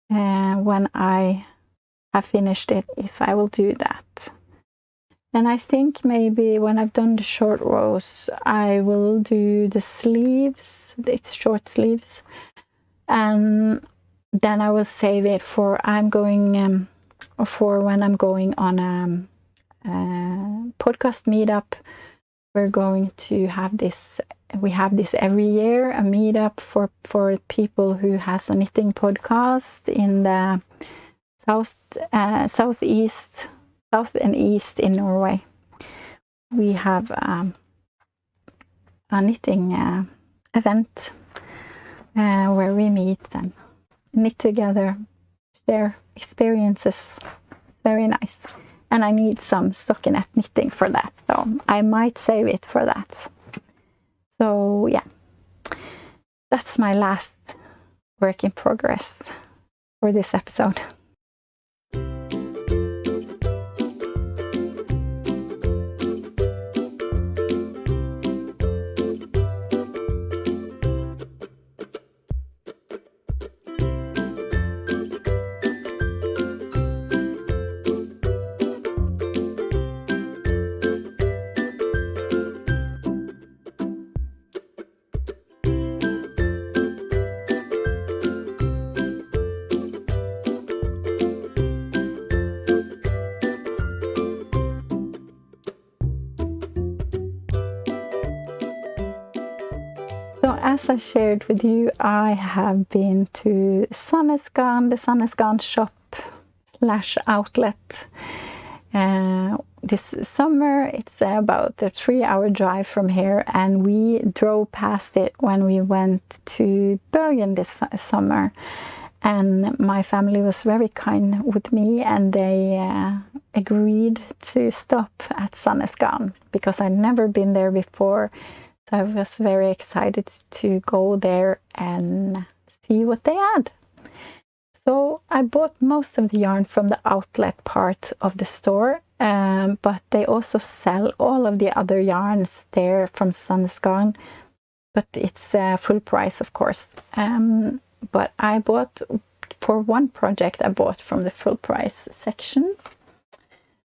when I have finished it, if I will do that. And I think maybe when I've done the short rows, I will do the sleeves, it's short sleeves, and then I will save it for when I'm going on a podcast meetup. We're going to have this. We have this every year, a meetup for people who has a knitting podcast in the south and east in Norway. We have a knitting event where we meet and knit together, share experiences. Very nice. And I need some stockinette knitting for that, so I might save it for that. So yeah, that's my last work in progress for this episode. So as I shared with you, I have been to Sandnesgarden, the Sandnesgarden shop / outlet this summer. It's about a 3-hour drive from here, and we drove past it when we went to Bergen this summer. And my family was very kind with me, and they agreed to stop at Sandnesgarden because I'd never been there before. So I was very excited to go there and see what they had. So I bought most of the yarn from the outlet part of the store, but they also sell all of the other yarns there from Sandnesgarden, but it's full price, of course. But I bought, for one project, I bought from the full price section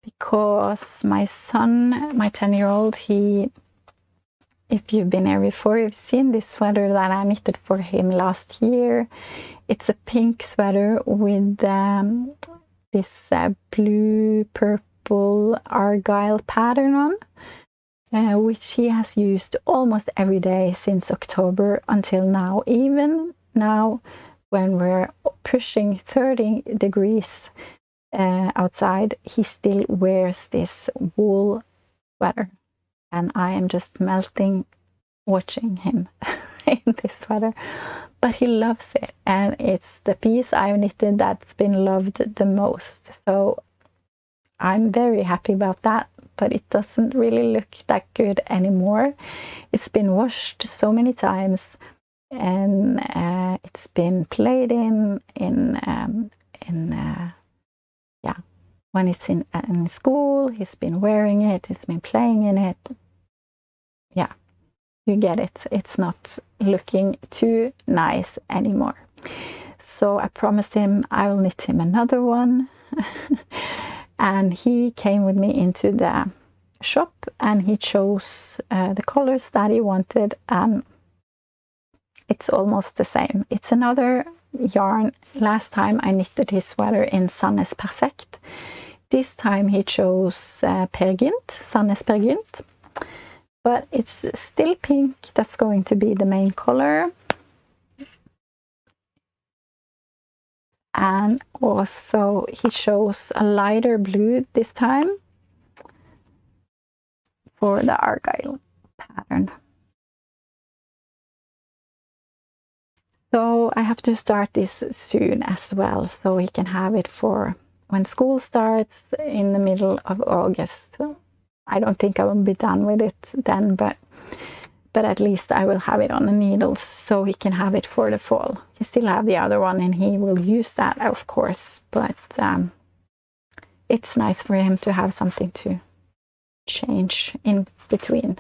because my son, my 10-year-old, if you've been here before, you've seen this sweater that I knitted for him last year. It's a pink sweater with this blue, purple argyle pattern on, which he has used almost every day since October until now. Even now, when we're pushing 30 degrees outside, he still wears this wool sweater. And I am just melting watching him in this sweater. But he loves it, and it's the piece I've knitted that's been loved the most. So I'm very happy about that, but it doesn't really look that good anymore. It's been washed so many times, and it's been played in when he's in school. He's been wearing it, he's been playing in it. Yeah, you get it. It's not looking too nice anymore. So I promised him I will knit him another one. And he came with me into the shop, and he chose the colors that he wanted, and it's almost the same. It's another yarn. Last time I knitted his sweater in Sandnes Perfect. This time he chose Per Gynt, Sandnes Per Gynt. But it's still pink. That's going to be the main color. And also he chose a lighter blue this time for the argyle pattern. So I have to start this soon as well, so he can have it for when school starts in the middle of August. I don't think I will be done with it then, but at least I will have it on the needles so he can have it for the fall. He still have the other one, and he will use that, of course, but it's nice for him to have something to change in between.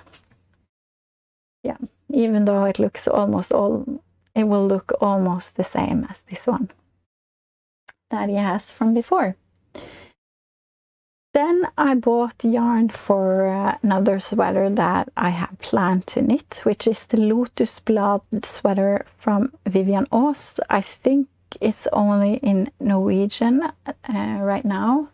Yeah, even though it looks it will look almost the same as this one that he has from before. Then I bought yarn for another sweater that I have planned to knit, which is the Lotus Blad sweater from Vivian Aas. I think it's only in Norwegian right now.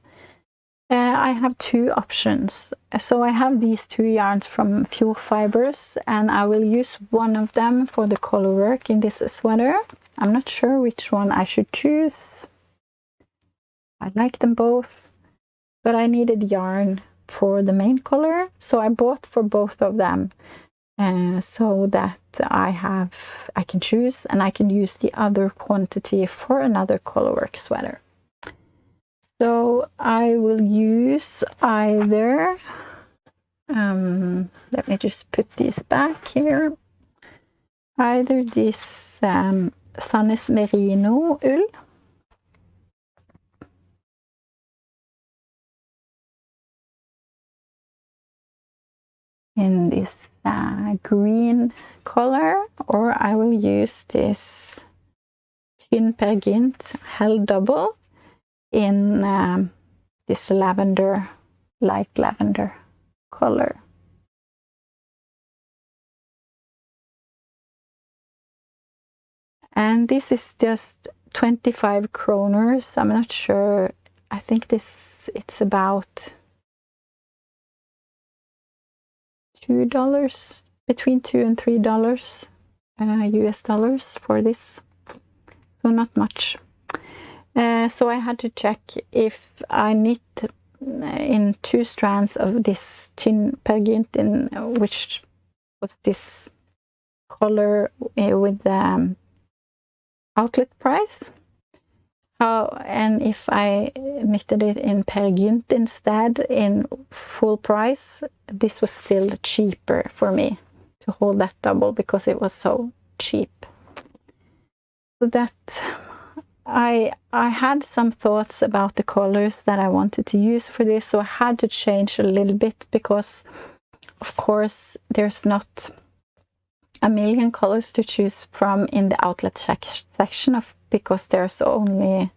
I have two options. So I have these two yarns from Fjord Fibers, and I will use one of them for the color work in this sweater. I'm not sure which one I should choose. I like them both, but I needed yarn for the main color, so I bought for both of them so that I can choose, and I can use the other quantity for another colorwork sweater. So I will use either, let me just put these back here, either this Sandnes merino ull, in this green color, or I will use this Tynn Pergynt held double in this lavender, light lavender color. And this is just 25 kroners. I'm not sure. I think it's about $2, between $2 and $3 US dollars for this. So not much. So I had to check if I knit in 2 strands of this Tynn Pergynt, in which was this color with the outlet price. And if I knitted it in Pergynt instead in full price, this was still cheaper for me to hold that double because it was so cheap. So that I had some thoughts about the colors that I wanted to use for this, so I had to change a little bit because of course there's not a million colors to choose from in the outlet section because there's only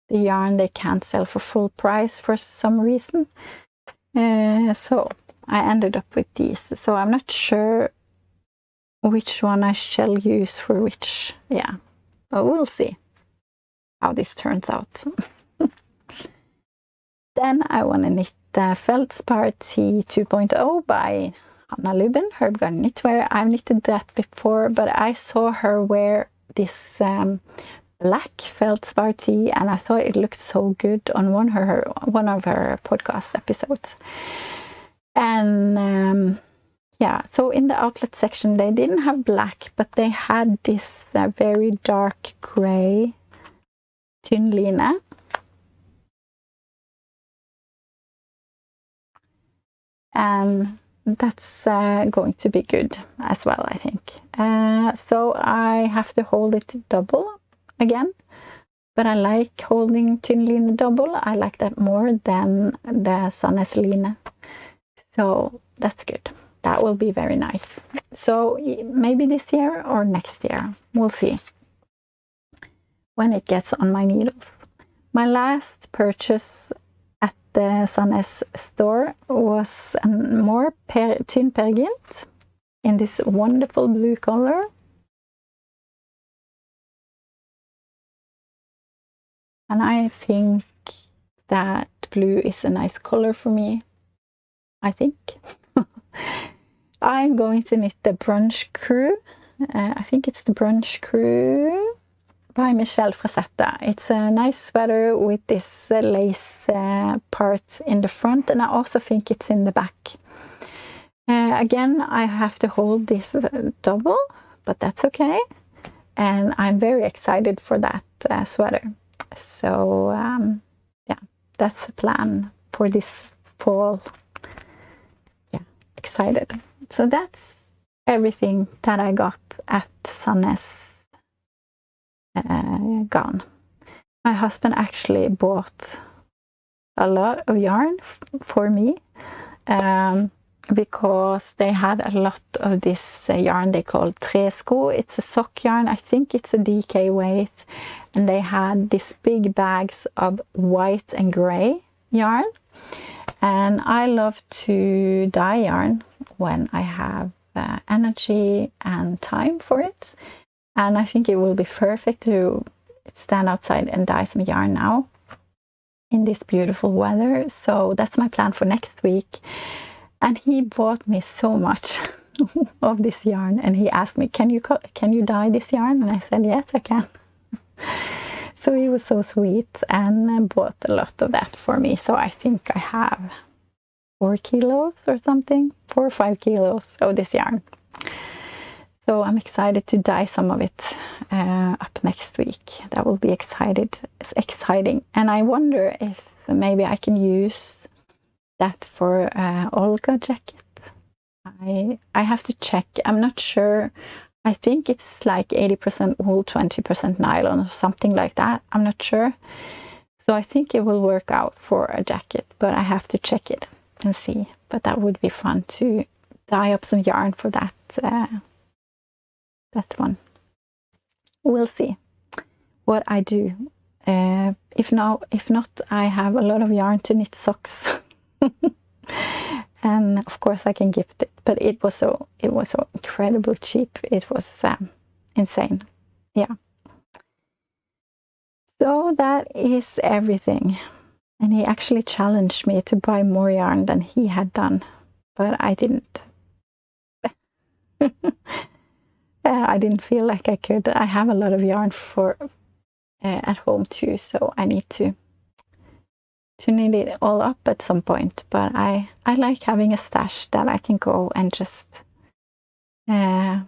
the yarn they can't sell for full price for some reason. So I ended up with these. So I'm not sure which one I shall use for which. Yeah, but we'll see how this turns out. Then I want to knit Feldspar T 2.0 by Hanna Lubben, Herb Garden Knitwear. I've knitted that before, but I saw her wear this black Feldspar tee, and I thought it looked so good on one of her podcast episodes. And yeah, so in the outlet section they didn't have black, but they had this very dark gray tynn line. And that's going to be good as well, I think. So I have to hold it double again, but I like holding tynn line double. I like that more than the Sandnes line. So that's good. That will be very nice. So maybe this year or next year. We'll see when it gets on my needles. My last purchase at the Sandnes store was more Tynn Pergynt in this wonderful blue color. And I think that blue is a nice color for me. I think. I'm going to knit the Brunch Crew. I think it's the Brunch Crew by Michele Frazzetta. It's a nice sweater with this lace part in the front, and I also think it's in the back. Again, I have to hold this double, but that's okay. And I'm very excited for that sweater. So yeah, that's the plan for this fall. Yeah, excited. So that's everything that I got at Sandnes Garn. My husband actually bought a lot of yarn for me because they had a lot of this yarn they call tresko. It's a sock yarn. I think it's a DK weight, and they had these big bags of white and gray yarn. And I love to dye yarn when I have energy and time for it. And I think it will be perfect to stand outside and dye some yarn now in this beautiful weather. So that's my plan for next week. And he bought me so much of this yarn, and he asked me, can you dye this yarn? And I said, yes, I can. So he was so sweet and bought a lot of that for me. So I think I have 4 kilos or something, 4 or 5 kilos of this yarn. So I'm excited to dye some of it up next week. That will be exciting. And I wonder if maybe I can use that for Olga jacket. I have to check. I'm not sure. I think it's like 80% wool, 20% nylon or something like that. I'm not sure. So I think it will work out for a jacket, but I have to check it and see. But that would be fun to dye up some yarn for that one. We'll see what I do. If not, I have a lot of yarn to knit socks. And of course I can gift it, but it was so incredibly cheap. It was insane. Yeah. So that is everything. And he actually challenged me to buy more yarn than he had done, but I didn't. I didn't feel like I could. I have a lot of yarn for at home too, so I need to knit it all up at some point. But I like having a stash that I can go and just find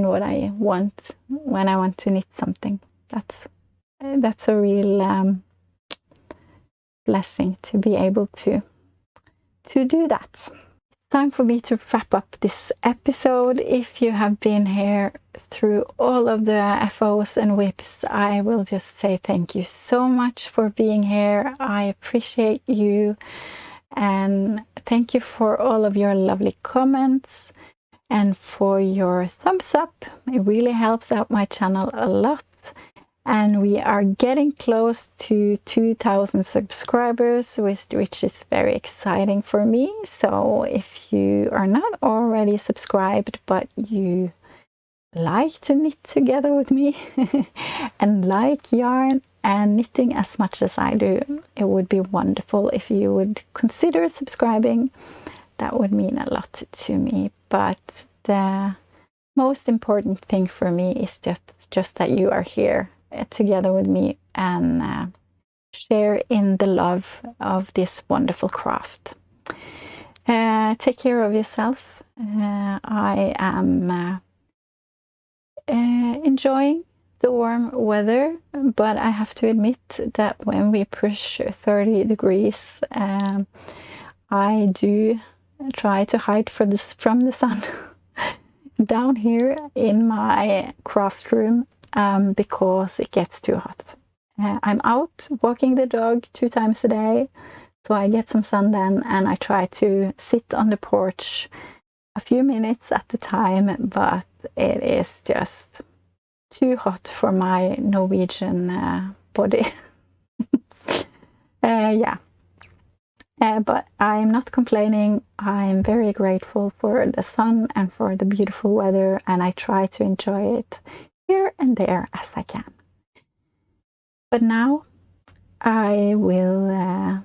what I want when I want to knit something. That's a real blessing to be able to do that. Time for me to wrap up this episode. If you have been here through all of the FOs and Wips, I will just say thank you so much for being here. I appreciate you, and thank you for all of your lovely comments and for your thumbs up. It really helps out my channel a lot. And we are getting close to 2,000 subscribers, which is very exciting for me. So if you are not already subscribed, but you like to knit together with me and like yarn and knitting as much as I do, it would be wonderful if you would consider subscribing. That would mean a lot to me. But the most important thing for me is just that you are here together with me and share in the love of this wonderful craft. Take care of yourself. I am enjoying the warm weather, but I have to admit that when we push 30 degrees, I do try to hide from the sun down here in my craft room. Because it gets too hot. I'm out walking the dog 2 times a day, so I get some sun then, and I try to sit on the porch a few minutes at a time, but it is just too hot for my Norwegian body. But I'm not complaining. I'm very grateful for the sun and for the beautiful weather, and I try to enjoy it here and there as I can. But now I will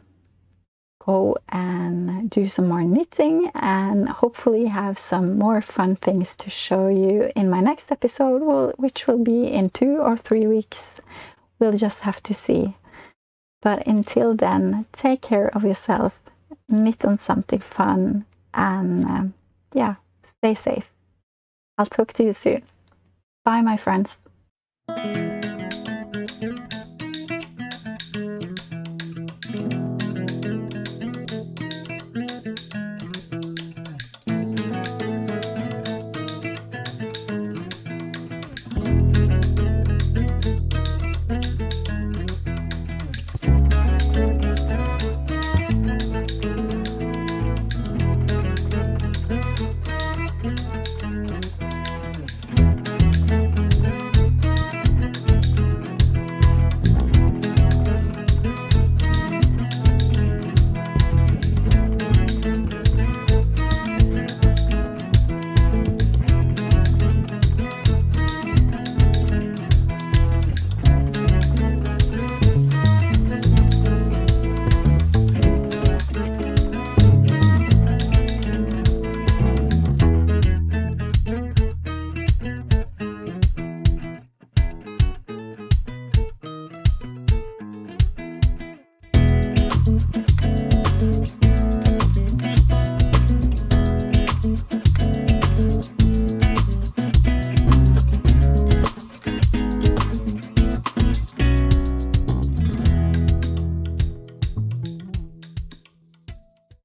go and do some more knitting and hopefully have some more fun things to show you in my next episode, which will be in 2 or 3 weeks. We'll just have to see. But until then, take care of yourself, knit on something fun, and stay safe. I'll talk to you soon. Bye, my friends.